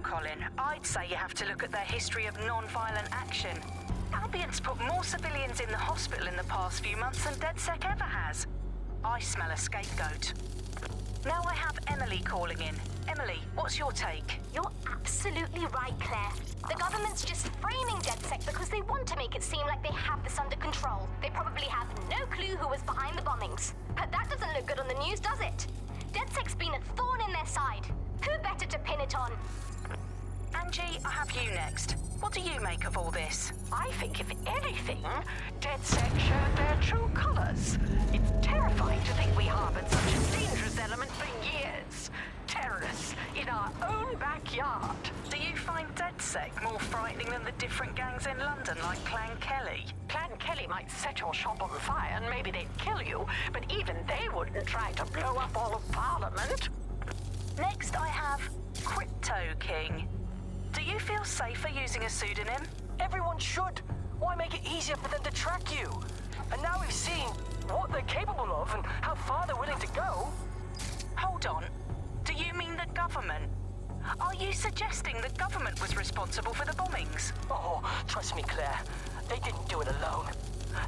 Colin. I'd say you have to look at their history of non-violent action. Albion's put more civilians in the hospital in the past few months than DedSec ever has. I smell a scapegoat. Now I have Emily calling in. Emily, what's your take? You're absolutely right, Claire. The government's just framing DedSec because they want to make it seem like they have this under control. They probably have no clue who was behind the bombings. But that doesn't look good on the news, does it? DedSec's been a thorn in their side. Who better to pin it on? Angie, I have you next. What do you make of all this? I think, if anything, DedSec showed their true colors. It's terrifying to think we harbored such a dangerous element for years. Terrorists in our own backyard. Do you find DedSec more frightening than the different gangs in London, like Clan Kelly? Clan Kelly might set your shop on fire and maybe they'd kill you, but even they wouldn't try to blow up all of Parliament. Next, I have Crypto King. Do you feel safer using a pseudonym? Everyone should. Why make it easier for them to track you? And now we've seen what they're capable of and how far they're willing to go. Hold on. Do you mean the government? Are you suggesting the government was responsible for the bombings? Oh, trust me, Claire. They didn't do it alone.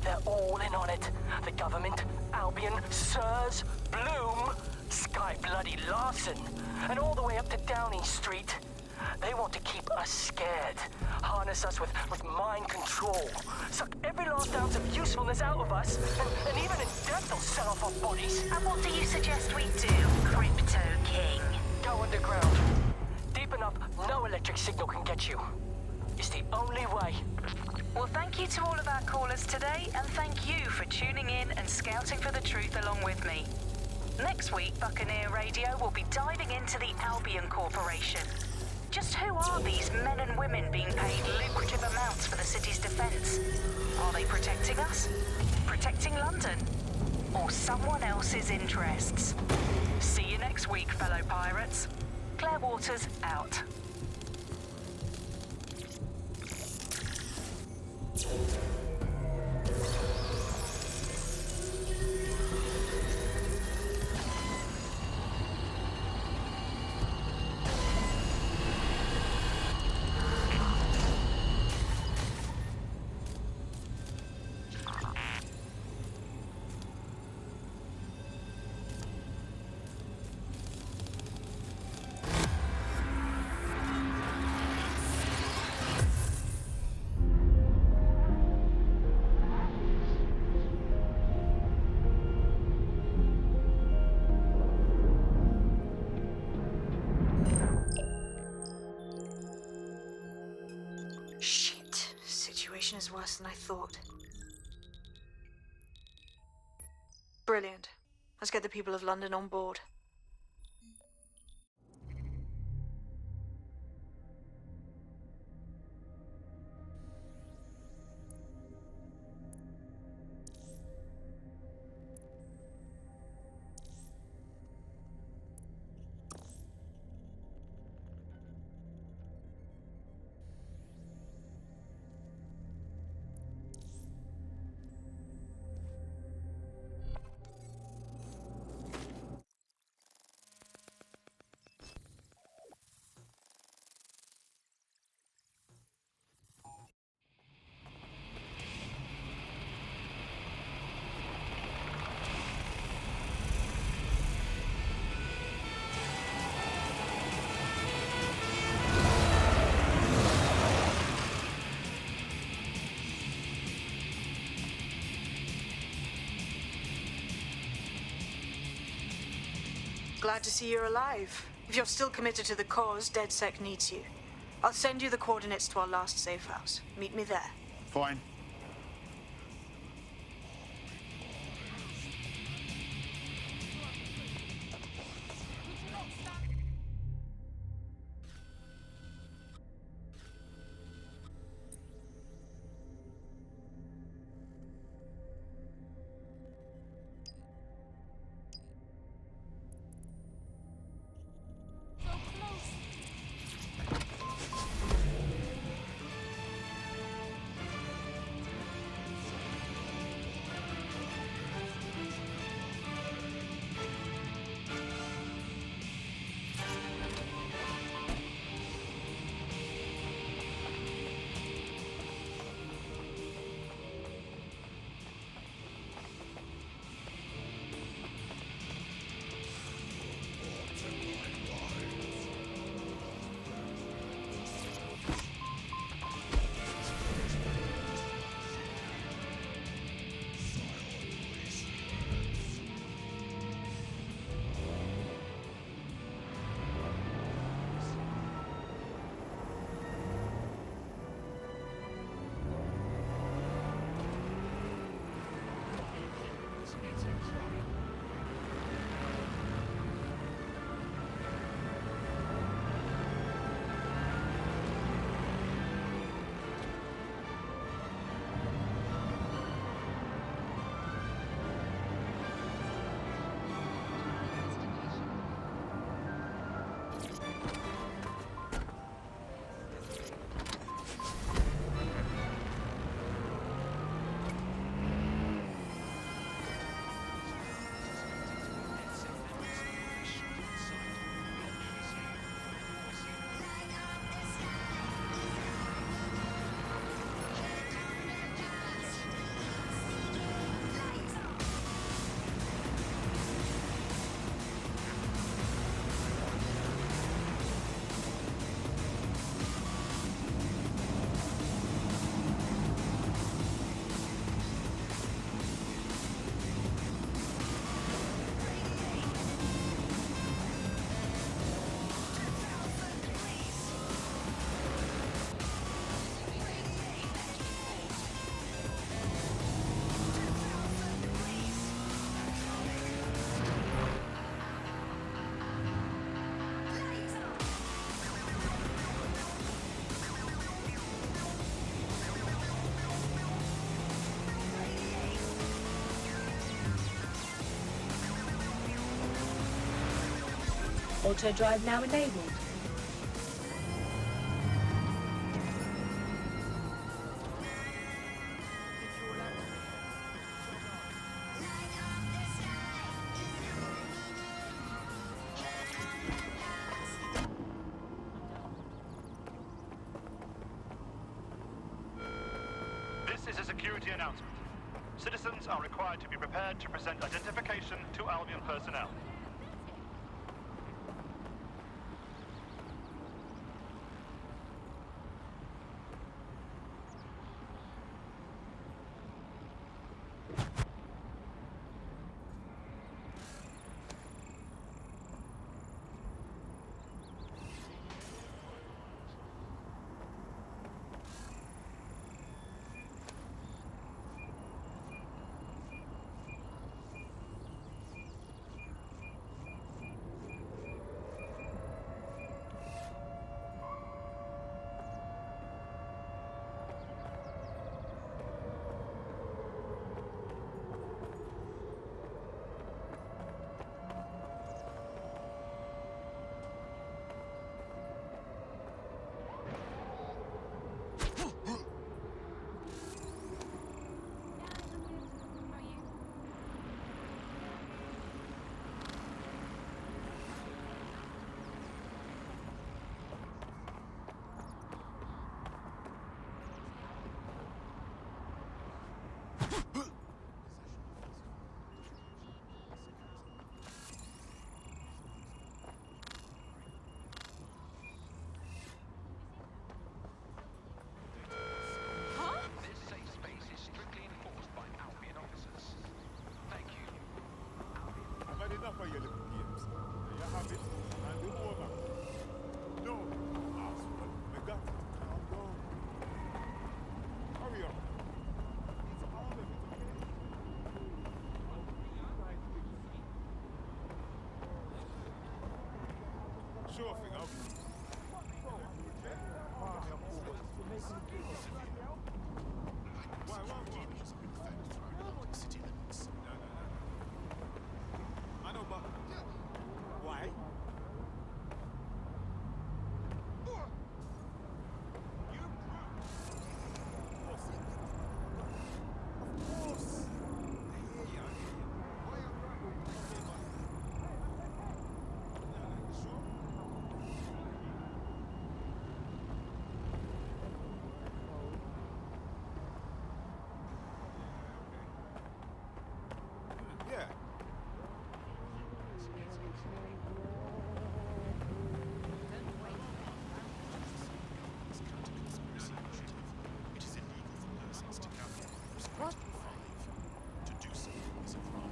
They're all in on it. The government, Albion, Sirs, Bloom, Sky Bloody Larson, and all the way up to Downing Street. They want to keep us scared, harness us with mind control, suck every last ounce of usefulness out of us, and even in death they'll sell off our bodies. And what do you suggest we do, Crypto King? Go underground. Deep enough, no electric signal can get you. It's the only way. Well, thank you to all of our callers today, and thank you for tuning in and scouting for the truth along with me. Next week, Buccaneer Radio will be diving into the Albion Corporation. Just who are these men and women being paid lucrative amounts for the city's defense? Are they protecting us? Protecting London? Or someone else's interests? See you next week, fellow pirates. Claire Waters, out. Is worse than I thought. Brilliant. Let's get the people of London on board. Glad to see you're alive. If you're still committed to the cause, DedSec needs you. I'll send you the coordinates to our last safe house. Meet me there. Fine. Auto drive now enabled. This is a security announcement. Citizens are required to be prepared to present identification to Albion personnel. Enough of your little games. You have it, and it's over. No, asshole. We got to calm down. Hurry up. It's all of it, okay? Sure thing, I'll be. I know, but why? You of course. I hear you. Why you sure? Yeah. What? To do so is a crime.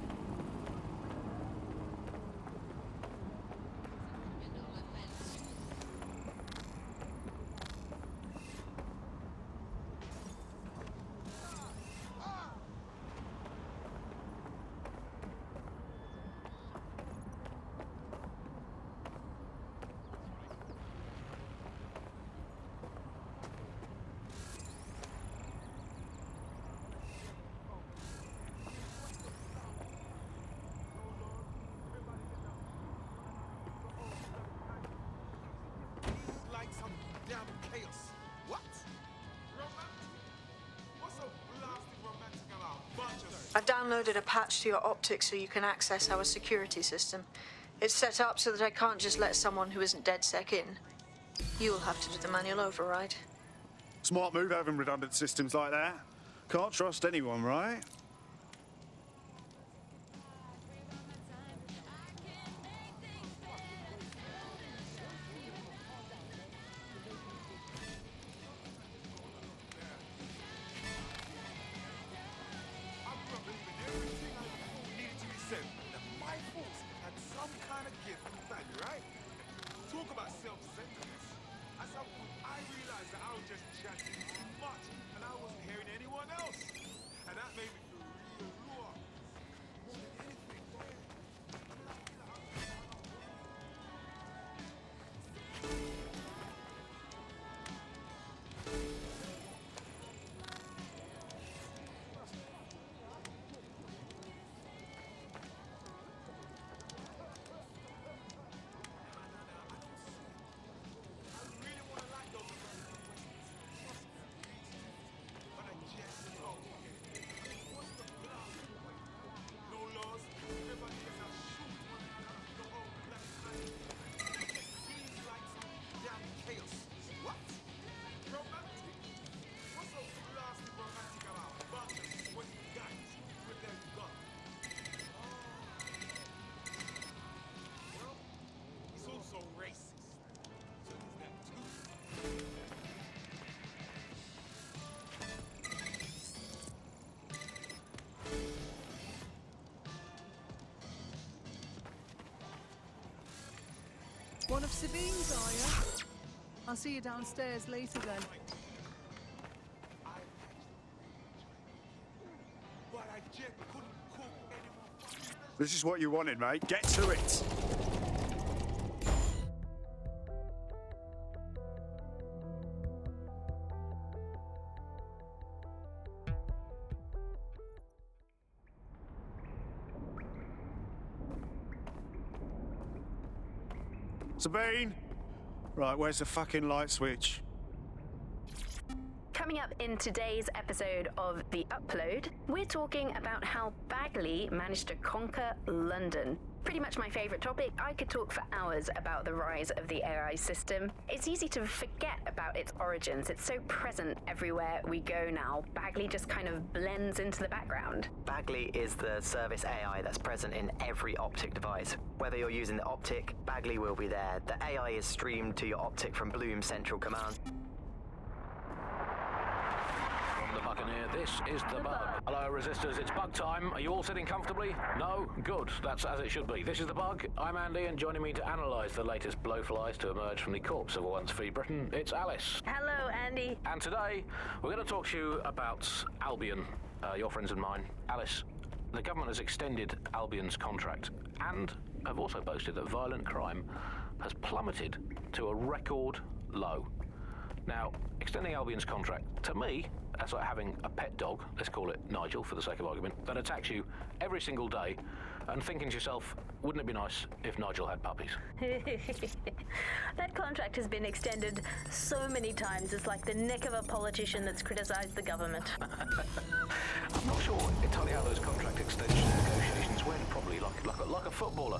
Like some damn chaos. What? Romantic? What's so blasting romantic about a bunch of... I've downloaded a patch to your optics so you can access our security system. It's set up so that I can't just let someone who isn't DedSec in. You'll have to do the manual override. Smart move having redundant systems like that. Can't trust anyone, right? I grew up believing everything I needed to be said. That my folks had some kind of gift from family, right? Talk about self-centeredness. At some point, I realized that I was just chatting too much, and I wasn't hearing anyone else. And that made me feel One of Sabine's, are you? I'll see you downstairs later then. But I just couldn't cook anymore. This is what you wanted, mate. Get to it. Sabine! Right, where's the fucking light switch? Coming up in today's episode of The Upload, we're talking about how Bagley managed to conquer London. Pretty much my favourite topic. I could talk for hours about the rise of the AI system. It's easy to forget about its origins. It's so present everywhere we go now. Bagley just kind of blends into the background. Bagley is the service AI that's present in every optic device. Whether you're using the optic, Bagley will be there. The AI is streamed to your optic from Bloom Central Command. The Buccaneer, this is the bug. Hello, resistors, it's bug time. Are you all sitting comfortably? No? Good, that's as it should be. This is the bug. I'm Andy, and joining me to analyse the latest blowflies to emerge from the corpse of a once free Britain, it's Alice. Hello, Andy. And today, we're going to talk to you about Albion, your friends and mine. Alice, the government has extended Albion's contract and have also boasted that violent crime has plummeted to a record low. Now, extending Albion's contract, to me, that's like having a pet dog, let's call it Nigel for the sake of argument, that attacks you every single day and thinking to yourself, wouldn't it be nice if Nigel had puppies? That contract has been extended so many times, it's like the neck of a politician that's criticised the government. I'm not sure entirely how those contract extension negotiations went, probably like a footballer.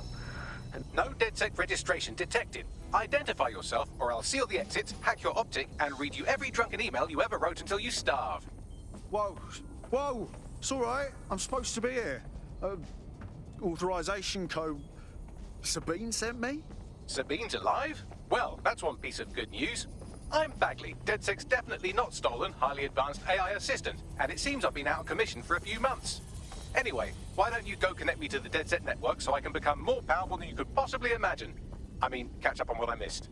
No DedSec registration detected. Identify yourself or I'll seal the exits, hack your optic, and read you every drunken email you ever wrote until you starve. Whoa, it's all right. I'm supposed to be here. Authorization code Sabine sent me? Sabine's alive? Well, that's one piece of good news. I'm Bagley, DedSec's definitely not stolen, highly advanced AI assistant, and it seems I've been out of commission for a few months. Anyway, why don't you go connect me to the DedSec network so I can become more powerful than you could possibly imagine? I mean, catch up on what I missed.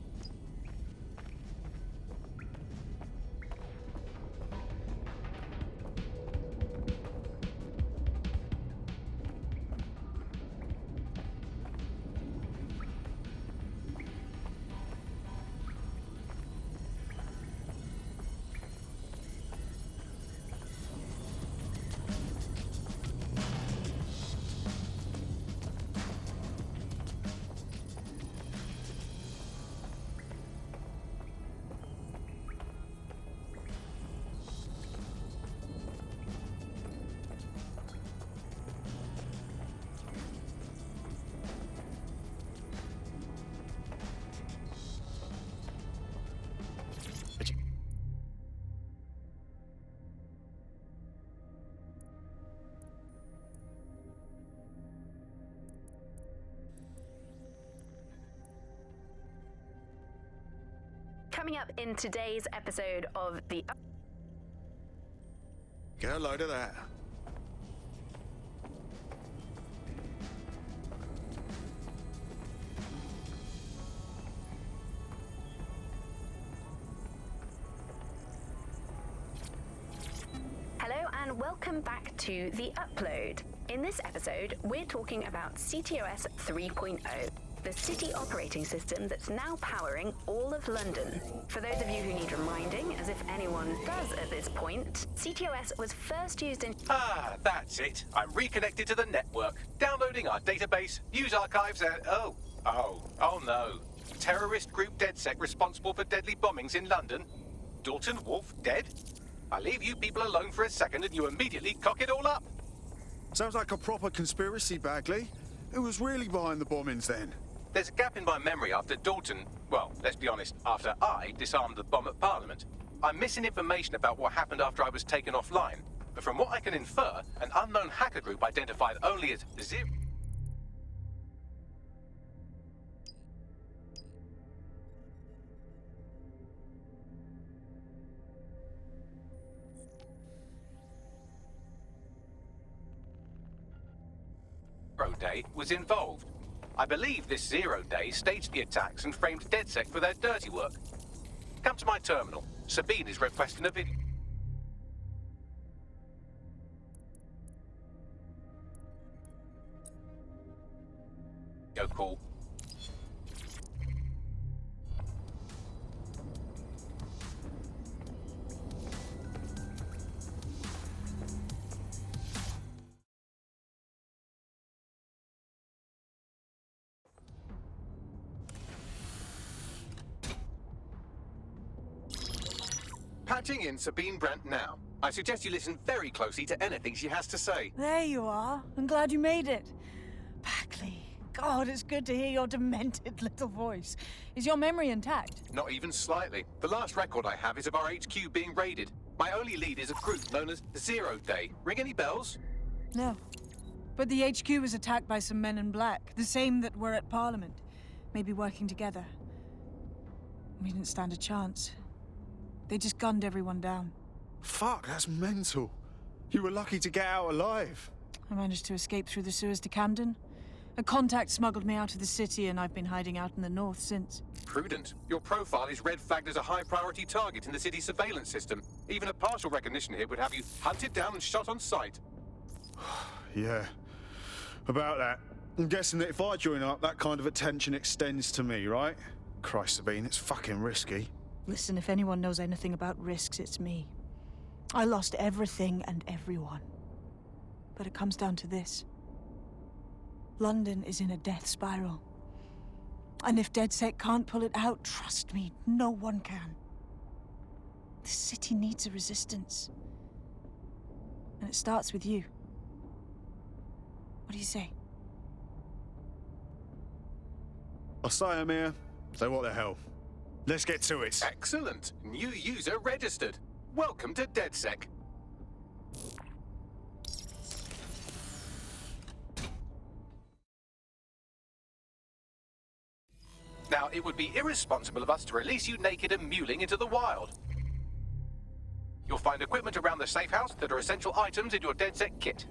Coming up in today's episode of The Get a load of that. Hello and welcome back to The Upload. In this episode, we're talking about CTOS 3.0, the city operating system that's now powering all of London. For those of you who need reminding, as if anyone does at this point, CTOS was first used in... Ah, that's it. I'm reconnected to the network, downloading our database, news archives, and... Oh no. Terrorist group DedSec responsible for deadly bombings in London? Dalton Wolf dead? I leave you people alone for a second and you immediately cock it all up. Sounds like a proper conspiracy, Bagley. Who was really behind the bombings then? There's a gap in my memory after Dalton, well, let's be honest, after I disarmed the bomb at Parliament. I'm missing information about what happened after I was taken offline, but from what I can infer, an unknown hacker group identified only as zero... Day was involved. I believe this Zero Day staged the attacks and framed DedSec for their dirty work. Come to my terminal. Sabine is requesting a video call. Patching in Sabine Brandt now. I suggest you listen very closely to anything she has to say. There you are. I'm glad you made it. Bagley. God, it's good to hear your demented little voice. Is your memory intact? Not even slightly. The last record I have is of our HQ being raided. My only lead is a group known as Zero Day. Ring any bells? No. But the HQ was attacked by some men in black, the same that were at Parliament. Maybe working together. We didn't stand a chance. They just gunned everyone down. Fuck, that's mental. You were lucky to get out alive. I managed to escape through the sewers to Camden. A contact smuggled me out of the city, and I've been hiding out in the north since. Prudent. Your profile is red flagged as a high-priority target in the city's surveillance system. Even a partial recognition here would have you hunted down and shot on sight. Yeah, about that. I'm guessing that if I join up, that kind of attention extends to me, right? Christ, Sabine, it's fucking risky. Listen, if anyone knows anything about risks, it's me. I lost everything and everyone. But it comes down to this. London is in a death spiral. And if DedSec can't pull it out, trust me, no one can. The city needs a resistance. And it starts with you. What do you say? I say I'm here, so what the hell? Let's get to it. Excellent. New user registered. Welcome to DedSec. Now, it would be irresponsible of us to release you naked and mewling into the wild. You'll find equipment around the safe house that are essential items in your DedSec kit.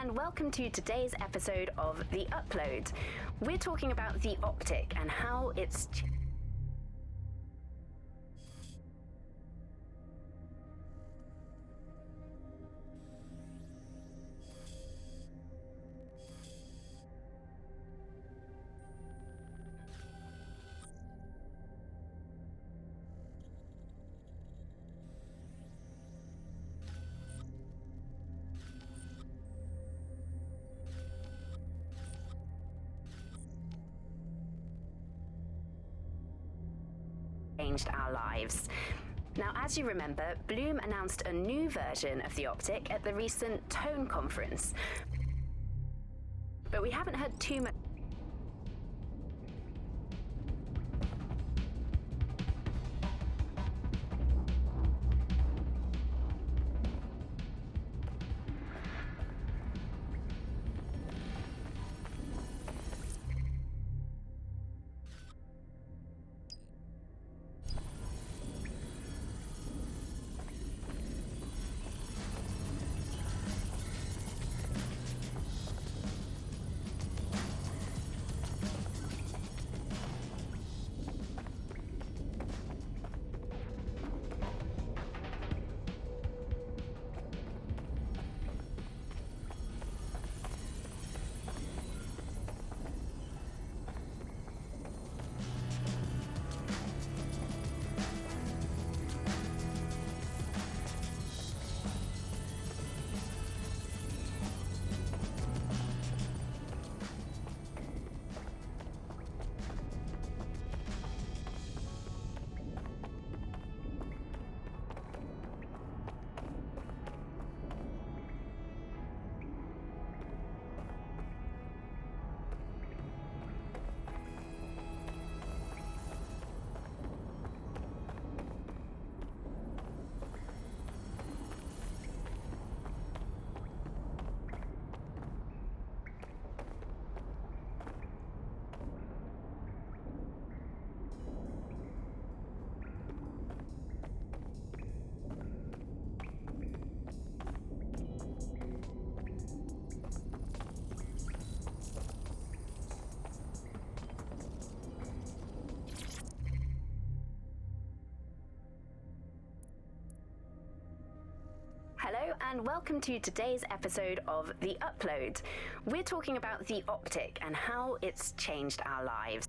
and welcome to today's episode of The Upload. We're talking about the optic and how it's... changed our lives. Now, as you remember, Bloom announced a new version of the optic at the recent Tone conference. But we haven't heard too much. Hello and welcome to today's episode of The Upload. We're talking about the optic and how it's changed our lives.